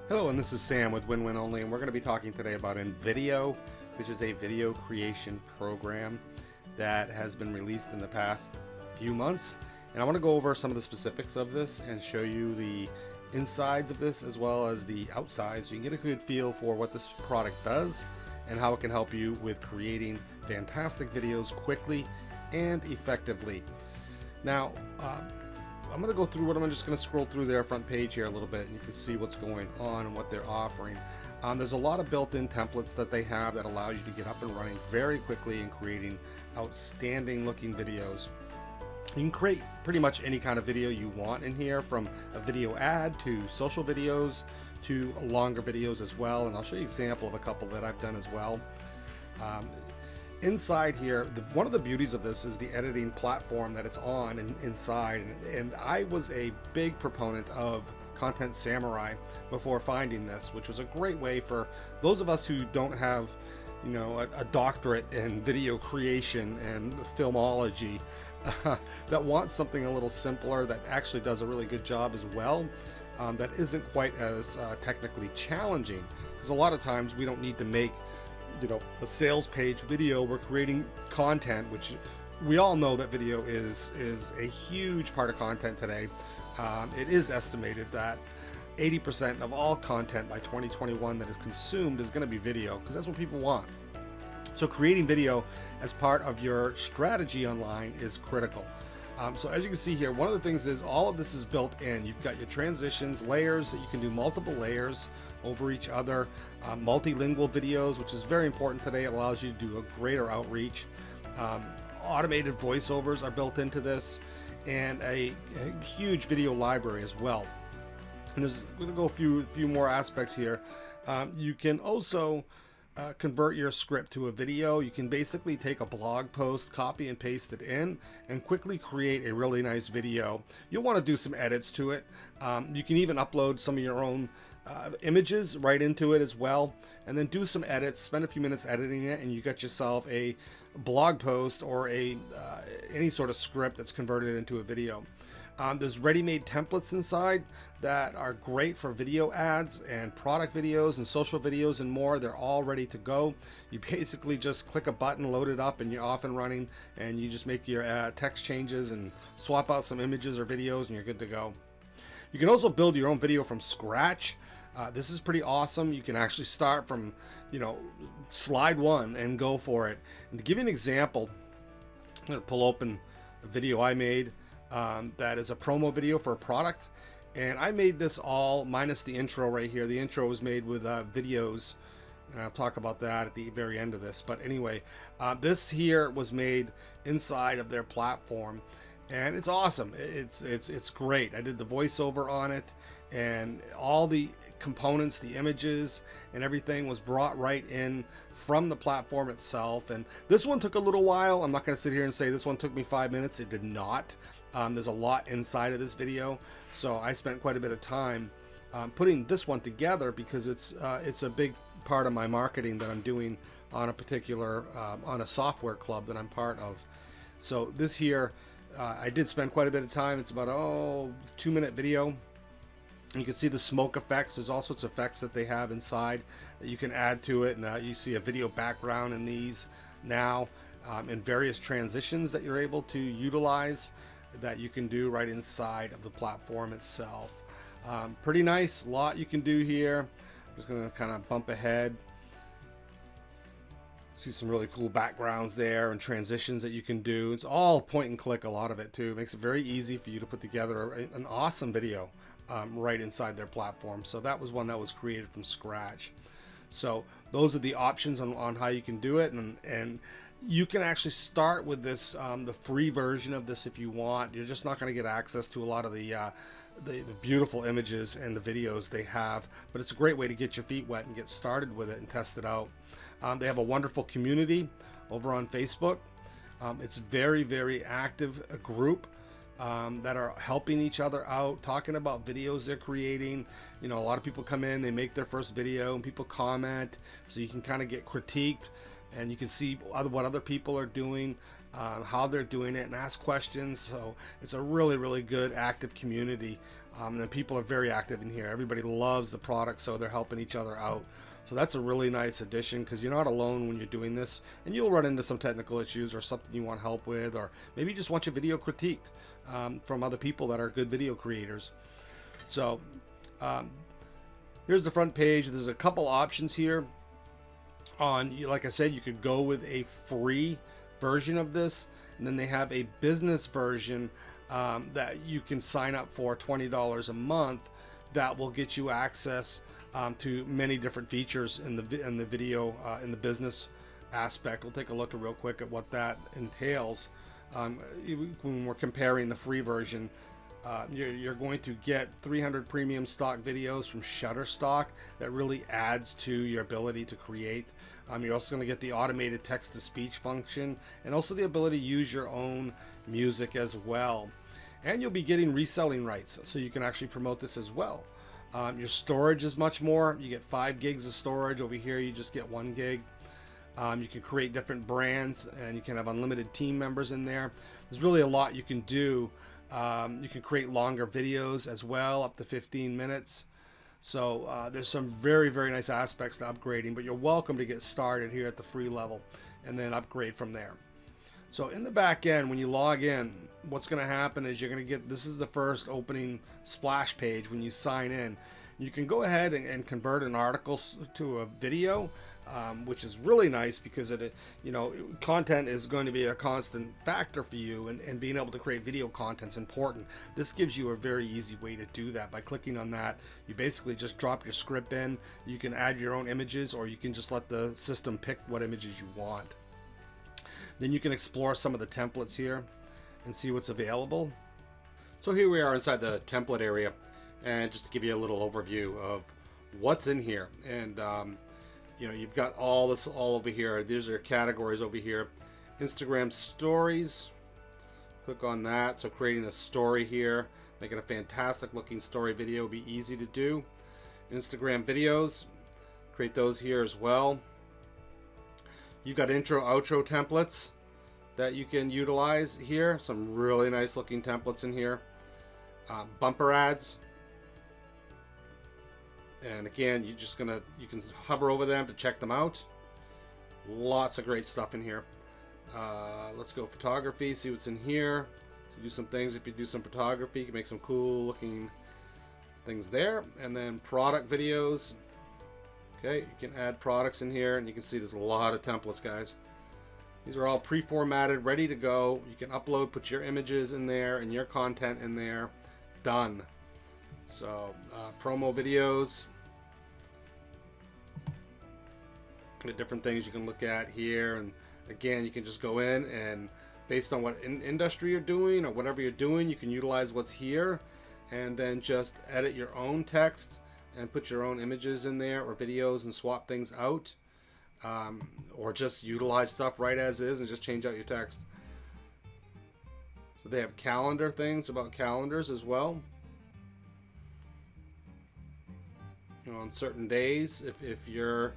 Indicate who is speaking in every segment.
Speaker 1: Hello, and this is Sam with Win Win Only, and we're going to be talking today about InVideo, which is a video creation program that has been released in the past few months. And I want to go over some of the specifics of this and show you the insides of this as well as the outsides, so you can get a good feel for what this product does and how it can help you with creating fantastic videos quickly and effectively. Now, I'm going to go through what I'm just going to scroll through their front page here a little bit, and you can see what's going on and what they're offering. There's a lot of built-in templates that they have that allows you to get up and running very quickly and creating outstanding looking videos. You can create pretty much any kind of video you want in here, from a video ad to social videos to longer videos as well, and I'll show you an example of a couple that I've done as well. Inside here, one of the beauties of this is the editing platform that it's on inside, and I was a big proponent of Content Samurai before finding this, which was a great way for those of us who don't have, you know, a doctorate in video creation and filmology, that want something a little simpler that actually does a really good job as well, that isn't quite as technically challenging, because a lot of times we don't need to make, you know, a sales page video. We're creating content, which we all know that video is a huge part of content today. It is estimated that 80% of all content by 2021 that is consumed is going to be video, because that's what people want. So creating video as part of your strategy online is critical. So as you can see here, one of the things is all of this is built in. You've got your transitions, layers, that you can do multiple layers over each other, multilingual videos, which is very important today. It allows you to do a greater outreach. Automated voiceovers are built into this, and a huge video library as well. And we're going to go a few more aspects here. You can also convert your script to a video. You can basically take a blog post, copy and paste it in, and quickly create a really nice video. You'll want to do some edits to it. You can even upload some of your own images right into it as well, and then do some edits, spend a few minutes editing it, and you got yourself a blog post or any sort of script that's converted into a video. There's ready-made templates inside that are great for video ads and product videos and social videos and more. They're all ready to go. You basically just click a button, load it up, and you're off and running, and you just make your text changes and swap out some images or videos, and you're good to go. You can also build your own video from scratch. This is pretty awesome. You can actually start from, you know, slide one and go for it. And to give you an example, I'm going to pull open a video I made that is a promo video for a product, and I made this all minus the intro right here. The intro was made with videos, and I'll talk about that at the very end of this. But anyway, this here was made inside of their platform, and it's awesome. It's great. I did the voiceover on it, and all the components, the images and everything was brought right in from the platform itself. And this one took a little while. I'm not going to sit here and say this one took me 5 minutes. It did not. There's a lot inside of this video, so I spent quite a bit of time putting this one together, because it's a big part of my marketing that I'm doing on a particular on a software club that I'm part of. So this here, I did spend quite a bit of time. It's about a 2-minute video. You can see the smoke effects. There's all sorts of effects that they have inside that you can add to it, and you see a video background in these now, and various transitions that you're able to utilize that you can do right inside of the platform itself. Pretty nice. Lot you can do here. I'm just going to kind of bump ahead. See some really cool backgrounds there and transitions that you can do. It's all point and click, a lot of it too. It makes it very easy for you to put together an awesome video right inside their platform. So that was one that was created from scratch. So those are the options on how you can do it, and you can actually start with this, the free version of this if you want. You're just not going to get access to a lot of the beautiful images and the videos they have, but it's a great way to get your feet wet and get started with it and test it out. They have a wonderful community over on Facebook. It's very, very active group that are helping each other out, talking about videos they're creating. You know, a lot of people come in, they make their first video, and people comment, so you can kind of get critiqued, and you can see what other people are doing, how they're doing it, and ask questions. So it's a really, really good active community And then people are very active in here. Everybody loves the product, so they're helping each other out. So that's a really nice addition, because you're not alone when you're doing this, and you'll run into some technical issues or something you want help with, or maybe you just want your video critiqued from other people that are good video creators. So here's the front page. There's a couple options here. Like I said, you could go with a free version of this, and then they have a business version that you can sign up for $20 a month. That will get you access to many different features in the video in the business aspect. We'll take a look real quick at what that entails. When we're comparing the free version, you're going to get 300 premium stock videos from Shutterstock. That really adds to your ability to create. You're also going to get the automated text-to-speech function, and also the ability to use your own music as well. And you'll be getting reselling rights, so you can actually promote this as well. Your storage is much more. You get 5 gigs of storage. Over here you just get 1 gig. You can create different brands, and you can have unlimited team members in there. There's really a lot you can do. You can create longer videos as well, up to 15 minutes. So there's some very, very nice aspects to upgrading, but you're welcome to get started here at the free level and then upgrade from there. So in the back end, when you log in, what's going to happen is you're going to get, this is the first opening splash page when you sign in. You can go ahead and convert an article to a video, which is really nice, because content is going to be a constant factor for you, and being able to create video content is important. This gives you a very easy way to do that. By clicking on that, you basically just drop your script in. You can add your own images, or you can just let the system pick what images you want. Then you can explore some of the templates here and see what's available. So here we are inside the template area, and just to give you a little overview of what's in here. And you've got all this all over here. These are categories over here. Instagram stories, click on that. So creating a story here, making a fantastic looking story video will be easy to do. Instagram videos, create those here as well. You've got intro, outro templates that you can utilize here. Some really nice looking templates in here. Bumper ads. And again, you can hover over them to check them out. Lots of great stuff in here. Let's go photography, see what's in here. So do some things. If you do some photography, you can make some cool looking things there. And then product videos. Okay, you can add products in here, and you can see there's a lot of templates, guys. These are all pre-formatted, ready to go. You can upload, put your images in there and your content in there. Done. So promo videos, the different things you can look at here. And again, you can just go in, and based on what industry you're doing or whatever you're doing, you can utilize what's here, and then just edit your own text and put your own images in there or videos and swap things out, or just utilize stuff right as is and just change out your text. So they have calendar things about calendars as well. On certain days, if you're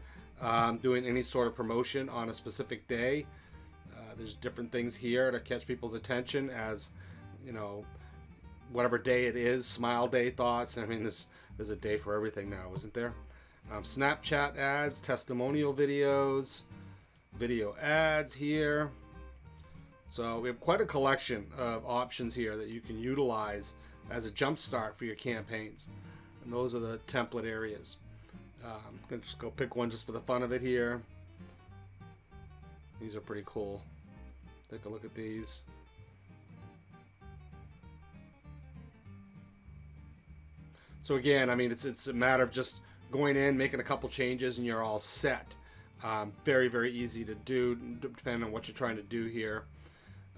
Speaker 1: doing any sort of promotion on a specific day, there's different things here to catch people's attention, as whatever day it is. Smile day thoughts. I mean, there's a day for everything now, isn't there? Snapchat ads, testimonial videos, video ads here. So we have quite a collection of options here that you can utilize as a jump start for your campaigns. And those are the template areas. I'm going to just go pick one just for the fun of it here. These are pretty cool. Take a look at these. So again, I mean, it's a matter of just going in, making a couple changes, and you're all set. Very, very easy to do, depending on what you're trying to do here.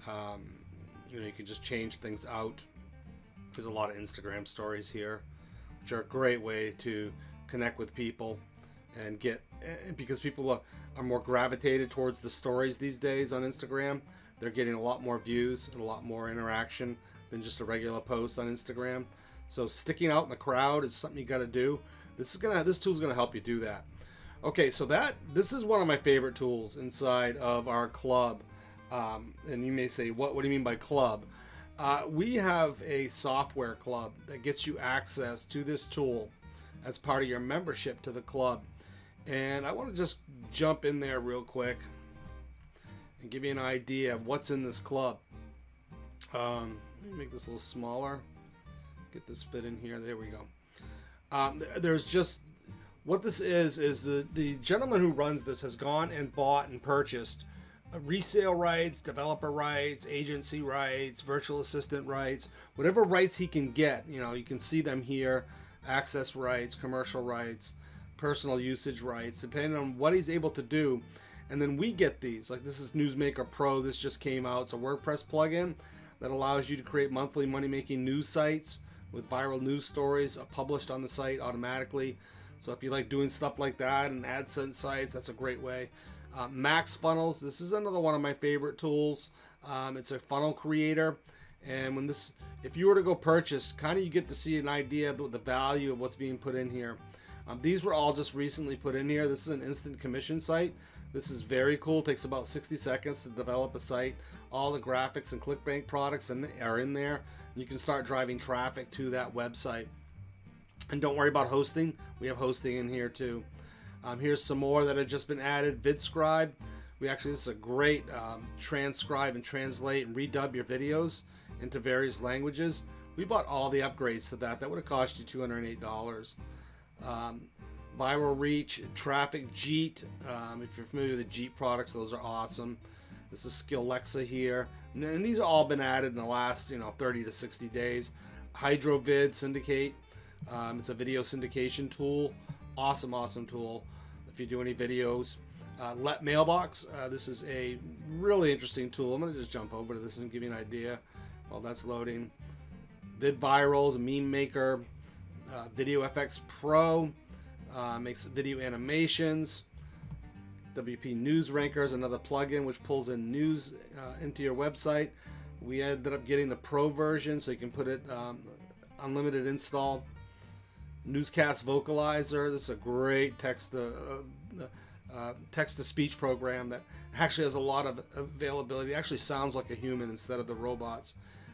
Speaker 1: You can just change things out. There's a lot of Instagram stories here, which are a great way to connect with people and because people are more gravitated towards the stories these days on Instagram. They're getting a lot more views and a lot more interaction than just a regular post on Instagram. So sticking out in the crowd is something you got to do. This tool's gonna help you do that. Okay, so this is one of my favorite tools inside of our club. And you may say, what do you mean by club? We have a software club that gets you access to this tool as part of your membership to the club. And I want to just jump in there real quick and give you an idea of what's in this club. Let me make this a little smaller. Get this fit in here. There we go. There's just what this is the gentleman who runs this has gone and bought and purchased resale rights, developer rights, agency rights, virtual assistant rights, whatever rights he can get. You know, you can see them here: access rights, commercial rights, personal usage rights, depending on what he's able to do. And then we get these. Like this is Newsmaker Pro. This just came out. It's a WordPress plugin that allows you to create monthly money-making news sites with viral news stories published on the site automatically. So if you like doing stuff like that and AdSense sites, that's a great way. Max Funnels. This is another one of my favorite tools. It's a funnel creator, and when this, if you were to go purchase, kind of you get to see an idea of the value of what's being put in here. These were all just recently put in here. This is an instant commission site. This is very cool. It takes about 60 seconds to develop a site. All the graphics and ClickBank products are in there. You can start driving traffic to that website. And don't worry about hosting. We have hosting in here too. Here's some more that have just been added. VidScribe. This is a great transcribe and translate and redub your videos into various languages. We bought all the upgrades to that. That would have cost you $208. Viral Reach, Traffic Jeet. If you're familiar with the Jeet products, those are awesome. This is Skillexa here. And these have all been added in the last 30 to 60 days. HydroVid Syndicate. It's a video syndication tool. Awesome tool if you do any videos. Let Mailbox. This is a really interesting tool. I'm going to just jump over to this and give you an idea while that's loading. VidVirals, Meme Maker, VideoFX Pro. Makes video animations. WP News Ranker is another plugin which pulls in news into your website. We ended up getting the Pro version so you can put it unlimited install. Newscast Vocalizer. This is a great text to speech program that actually has a lot of availability. It actually sounds like a human instead of the robots.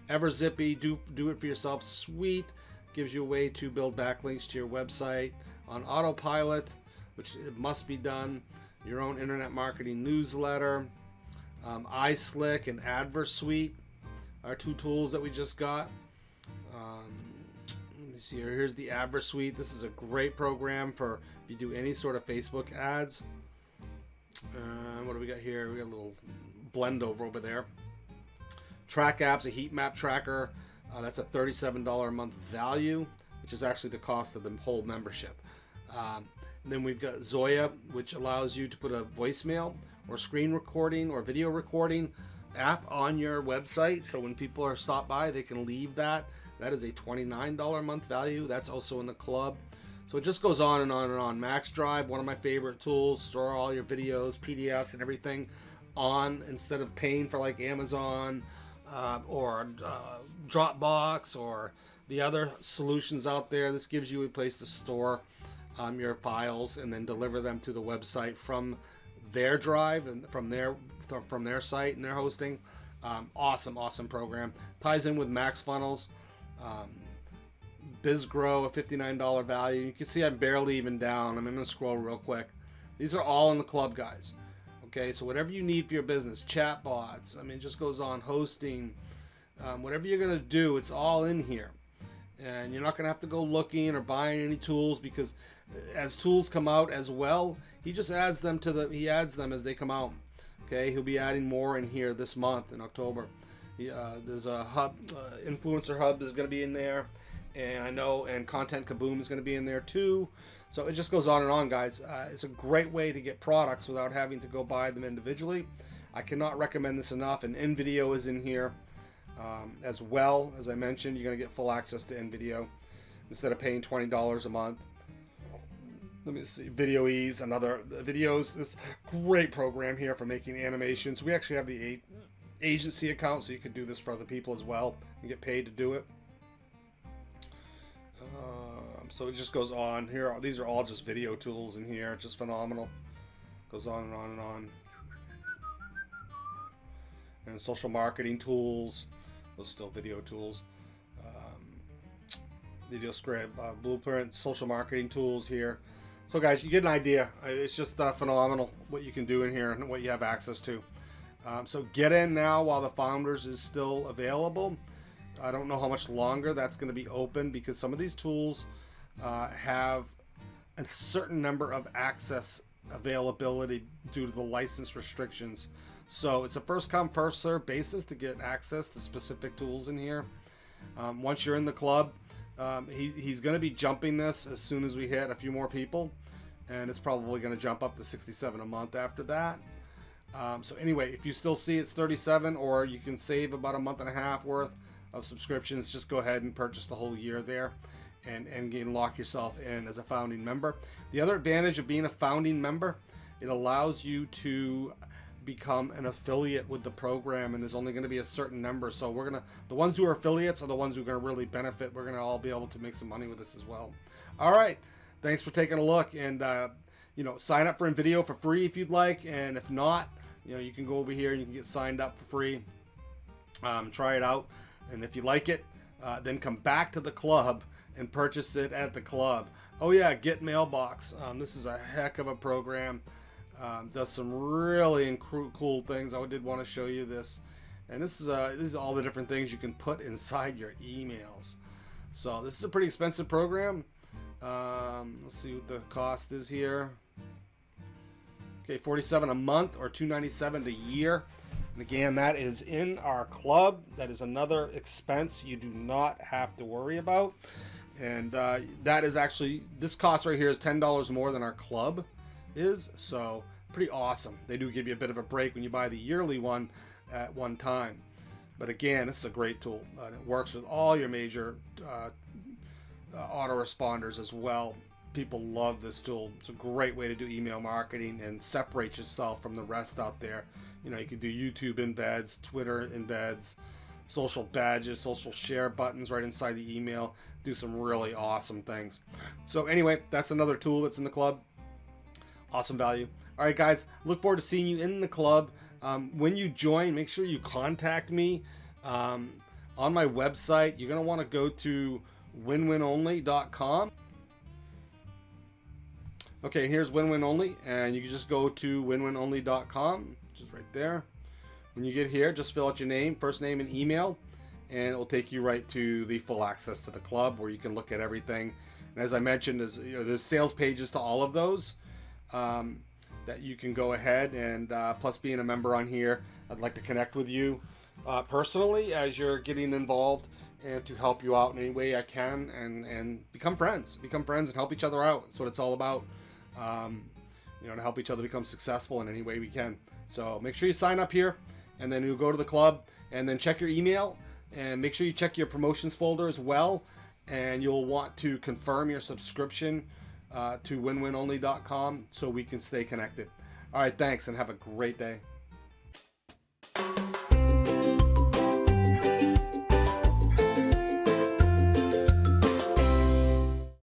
Speaker 1: Everzippy, do it for yourself. Sweet. Gives you a way to build backlinks to your website on autopilot, which it must be done. Your own internet marketing newsletter. iSlick and AdverSuite are two tools that we just got. Let me see here. Here's the AdverSuite. This is a great program for if you do any sort of Facebook ads. What do we got here? We got a little blend over there. Track Apps, a heat map tracker. That's a $37 a month value, which is actually the cost of the whole membership. And then we've got Zoya, which allows you to put a voicemail or screen recording or video recording app on your website. So when people are stopped by, they can leave that. That is a $29 a month value. That's also in the club. So it just goes on and on and on. Max Drive, one of my favorite tools. Store all your videos, PDFs, and everything on instead of paying for like Amazon or Dropbox or the other solutions out there. This gives you a place to store your files and then deliver them to the website from their drive and from their site and their hosting. Awesome program. Ties in with Max Funnels. BizGrow, a $59 value. You can see I'm barely even down. I'm going to scroll real quick. These are all in the club, guys. Okay, so whatever you need for your business, chatbots, it just goes on, hosting, whatever you're going to do, it's all in here. And you're not going to have to go looking or buying any tools, because as tools come out as well, he just adds them he adds them as they come out. Okay, he'll be adding more in here this month in October. There's a hub, Influencer Hub is going to be in there, and Content Kaboom is going to be in there too. So it just goes on and on, guys. It's a great way to get products without having to go buy them individually. I cannot recommend this enough. And InVideo is in here as well. As I mentioned, you're going to get full access to InVideo instead of paying $20 a month. Let me see. Video Ease, another videos. This great program here for making animations. We actually have the agency account, so you could do this for other people as well and get paid to do it. So it just goes on here. These are all just video tools in here. Just phenomenal. Goes on and on and on. And social marketing tools. those still video tools. Video script, blueprint, social marketing tools here. So guys, you get an idea. It's just phenomenal what you can do in here and what you have access to. So get in now while the Founders is still available. I don't know how much longer that's going to be open, because some of these tools have a certain number of access availability due to the license restrictions. So it's a first come first serve basis to get access to specific tools in here. Once you're in the club, he's going to be jumping this as soon as we hit a few more people, and it's probably going to jump up to 67 a month after that. So anyway, if you still see it's 37, or you can save about a month and a half worth of subscriptions, just go ahead and purchase the whole year there and lock yourself in as a founding member. The other advantage of being a founding member, it allows you to become an affiliate with the program, and there's only going to be a certain number. So the ones who are affiliates are the ones who are going to really benefit. We're going to all be able to make some money with this as well. All right, thanks for taking a look, and sign up for InVideo for free if you'd like, and if not, you can go over here and you can get signed up for free. Try it out, and if you like it, then come back to the club and purchase it at the club. Oh yeah, Get Mailbox. This is a heck of a program. Does some really cool things. I did want to show you this, and this is all the different things you can put inside your emails. So this is a pretty expensive program. Let's see what the cost is here. Okay, $47 a month or $297 a year. And again, that is in our club. That is another expense you do not have to worry about. And that is actually, this cost right here is $10 more than our club is. So pretty awesome. They do give you a bit of a break when you buy the yearly one at one time. But again, this is a great tool. It works with all your major autoresponders as well. People love this tool. It's a great way to do email marketing and separate yourself from the rest out there. You can do YouTube embeds, Twitter embeds, social badges, social share buttons right inside the email. Do some really awesome things. So anyway, that's another tool that's in the club. Awesome value. All right, guys, look forward to seeing you in the club. When you join, make sure you contact me on my website. You're going to want to go to winwinonly.com. Okay, here's WinWinOnly, and you can just go to winwinonly.com, which is right there. When you get here, just fill out your name, first name, and email, and it will take you right to the full access to the club where you can look at everything. And as I mentioned, there's sales pages to all of those that you can go ahead and plus being a member on here, I'd like to connect with you personally as you're getting involved, and to help you out in any way I can, and become friends and help each other out. That's what it's all about. To help each other become successful in any way we can. So make sure you sign up here, and then you go to the club, and then check your email, and make sure you check your promotions folder as well, and you'll want to confirm your subscription to winwinonly.com so we can stay connected. All right, thanks, and have a great day.